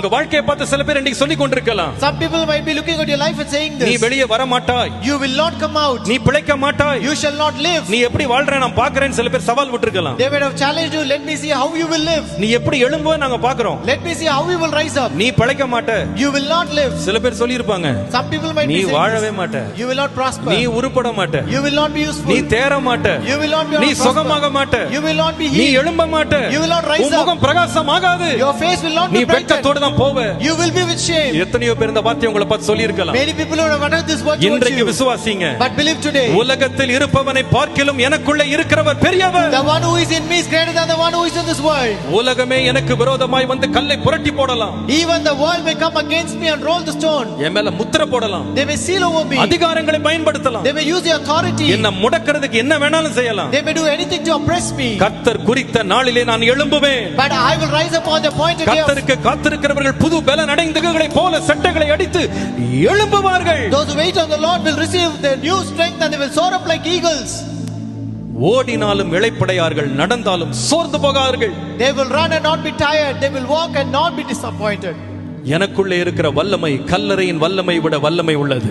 உங்க வாழ்க்கையை பார்த்து சில பேர் இன்னைக்கு சொல்லிக் கொண்டிருக்கலாம். Some people might be looking at your life and saying this. நீ வெளியே வர மாட்டாய். You will not come out. நீ பிழைக்க மாட்டாய். You shall not live. நீ எப்படி வாழ்றே நான் பார்க்கறேன்னு சில பேர் சவால் விட்டுருக்கலாம். They might have challenged you. Let me see how you will live. நீ எப்படி எழும்புவ நாங்க பார்க்கறோம். Let me see how you will rise up. நீ பிழைக்க மாட்ட. You will not live. சில பேர் சொல்லி இருப்பாங்க. Some people might be நீ saying வாழவே மாட்ட. You will not prosper. நீ உருப்பட மாட்ட. You will not be useful. நீ தேற மாட்ட. You will not be நீ சுகமாக மாட்ட. You will not be நீ healed. எழும்ப மாட்ட. You will not rise உன் முகம் பிரகாசமாகாது. Your face will not நீ be brightened. வெட்கத்தோட தான் போவ. You will be with shame. எத்தனையோ பேர் இந்த வார்த்தையை உங்களை பார்த்து சொல்லி இருக்கலாம். Many people would have uttered this word towards இன்றைக்கு you. விசுவாசிங்க. But believe today. உலகத்தில் இருப்பவனை பார்க்கிலும் எனக்குள்ள இருக்கிறவர் பெரியவர். The one who is in me is greater than the one who is in this world. உலகமே எனக்கு விரோதமாய் வந்து கல்லை புரட்டி போடலாம். Even the world may come against me and roll the stone. என் மேல முத்திரை போடலாம். They may seal over me. அதிகாரங்களை பயன்படுத்தலாம். They may use the authority. என்ன முடக்கிறதுக்கு என்ன வேணாலும் செய்யலாம். They may do anything to oppress me. கர்த்தர் குறித்த நாளிலே நான் எழும்புவேன். But I will rise up on the appointed day. கர்த்தருக்கு காத்திருக்கிறவர்கள் புது பலன் அடைந்தவர்களைப் போல சட்டைகளை அடித்து எழும்புவார்கள். Those who wait on the Lord will receive their new strength and they will soar up like eagles. ஓடினாலும் இளைப்படையார்கள், நடந்தாலும் சோர்ந்து போகார்கள். They will run and not be tired. They will walk and not be disappointed. எனக்குள்ளே இருக்கிற வல்லமை கல்லறையின் வல்லமை விட வல்லமை உள்ளது.